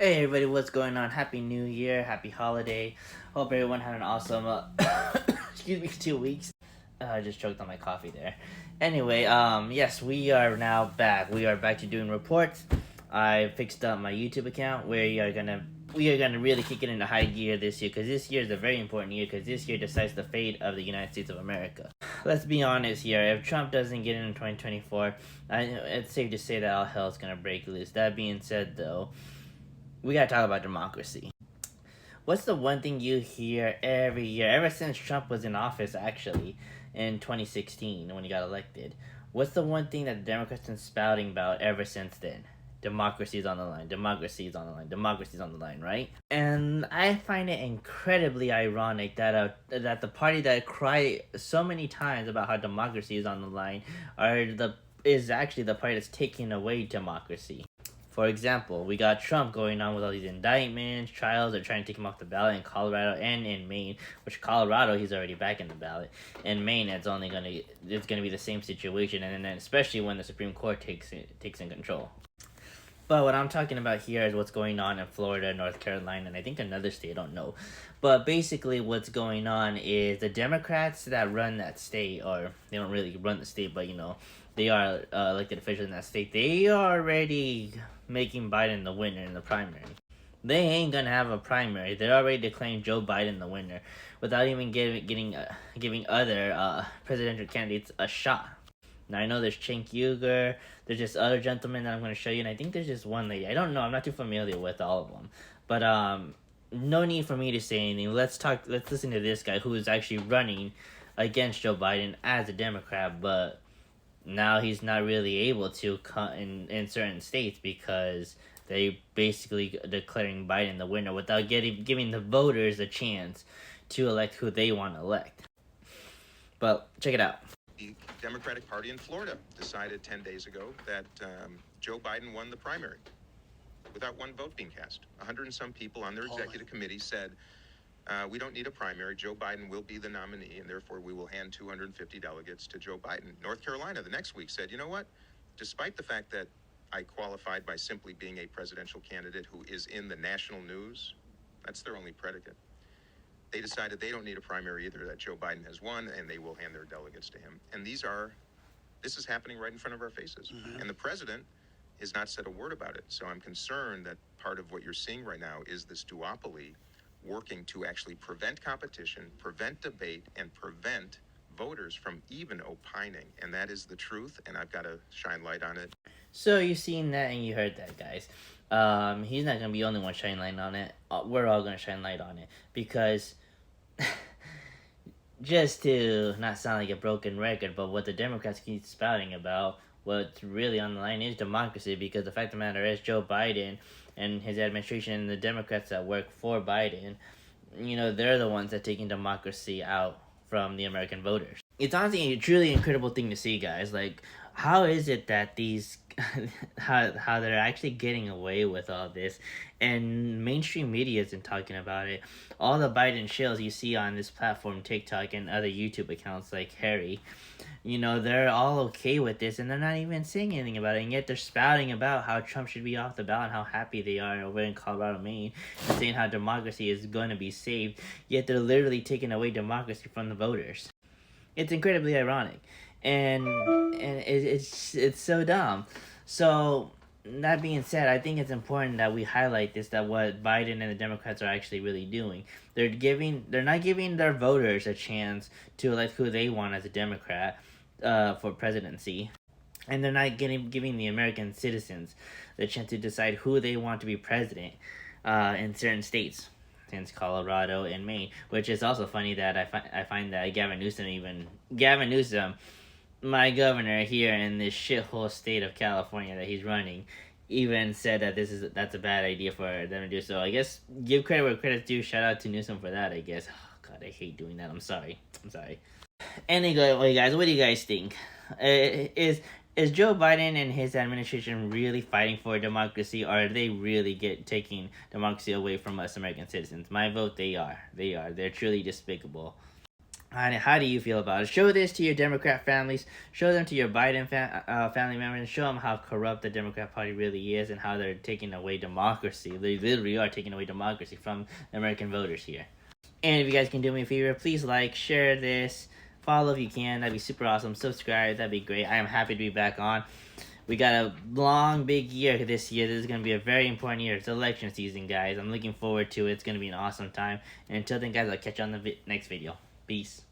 Hey everybody, what's going on? Happy New Year, happy holiday. Hope everyone had an awesome, excuse me, 2 weeks. I just choked on my coffee there. Anyway, yes, we are now back. We are back to doing reports. I fixed up my YouTube account. We are gonna really kick it into high gear this year because this year is a very important year because this year decides the fate of the United States of America. Let's be honest here. If Trump doesn't get in 2024, it's safe to say that all hell is gonna break loose. That being said, though, we gotta talk about democracy. What's the one thing you hear every year, ever since Trump was in office, actually, in 2016 when he got elected? What's the one thing that the Democrats have been spouting about ever since then? Democracy is on the line. Democracy is on the line. Democracy is on the line, right? And I find it incredibly ironic that the party that cried so many times about how democracy is on the line is actually the party that's taking away democracy. For example, we got Trump going on with all these indictments, trials. They're trying to take him off the ballot in Colorado and in Maine. Which Colorado, he's already back in the ballot. In Maine, it's gonna be the same situation, and then especially when the Supreme Court takes in control. But what I'm talking about here is what's going on in Florida, North Carolina, and I think another state, I don't know. But basically what's going on is the Democrats that run that state, or they don't really run the state, but they are elected officials in that state. They are already making Biden the winner in the primary. They ain't gonna have a primary. They're already declaring Joe Biden the winner without even giving other presidential candidates a shot. Now I know there's Cenk Uygur, there's just other gentlemen that I'm going to show you, and I think there's just one lady. I don't know. I'm not too familiar with all of them, but no need for me to say anything. Let's listen to this guy who is actually running against Joe Biden as a Democrat, but now he's not really able to cut in certain states because they basically declaring Biden the winner without giving the voters a chance to elect who they want to elect. But check it out. The Democratic Party in Florida decided 10 days ago that Joe Biden won the primary without one vote being cast. 100 and some people on their executive committee said, we don't need a primary. Joe Biden will be the nominee, and therefore we will hand 250 delegates to Joe Biden. North Carolina the next week said, you know what? Despite the fact that I qualified by simply being a presidential candidate who is in the national news, that's their only predicate. They decided they don't need a primary either, that Joe Biden has won, and they will hand their delegates to him. And this is happening right in front of our faces. Mm-hmm. And the president has not said a word about it. So I'm concerned that part of what you're seeing right now is this duopoly working to actually prevent competition, prevent debate, and prevent voters from even opining. And that is the truth, and I've got to shine light on it. So you've seen that and you heard that, guys. He's not going to be the only one shining light on it. We're all going to shine light on it because just to not sound like a broken record, but what the Democrats keep spouting about, what's really on the line is democracy, because the fact of the matter is Joe Biden and his administration and the Democrats that work for Biden, they're the ones that are taking democracy out from the American voters. It's honestly a truly incredible thing to see, guys. Like, how is it that how they're actually getting away with all this, and mainstream media isn't talking about it? All the Biden shills you see on this platform, TikTok, and other YouTube accounts like Harry, they're all okay with this, and they're not even saying anything about it, and yet they're spouting about how Trump should be off the ballot and how happy they are over in Colorado, Maine, and saying how democracy is going to be saved, yet they're literally taking away democracy from the voters. It's incredibly ironic, and it's so dumb. So that being said, I think it's important that we highlight this, that what Biden and the Democrats are actually really doing. They're not giving their voters a chance to elect who they want as a Democrat for presidency. And they're not giving the American citizens the chance to decide who they want to be president in certain states, since Colorado and Maine. Which is also funny that I find that Gavin Newsom, my governor here in this shithole state of California that he's running, even said that that's a bad idea for them to do. So I guess give credit where credit's due. Shout out to Newsom for that, I guess. Oh, God, I hate doing that. I'm sorry. Anyway, guys, what do you guys think? Is Joe Biden and his administration really fighting for democracy, or are they really taking democracy away from us American citizens? My vote, they are. They're truly despicable. And how do you feel about it? Show this to your Democrat families. Show them to your Biden family members. Show them how corrupt the Democrat Party really is and how they're taking away democracy. They literally are taking away democracy from American voters here. And if you guys can do me a favor, please like, share this, follow if you can. That'd be super awesome. Subscribe. That'd be great. I am happy to be back on. We got a long, big year this year. This is going to be a very important year. It's election season, guys. I'm looking forward to it. It's going to be an awesome time. And until then, guys, I'll catch you on the next video. Peace.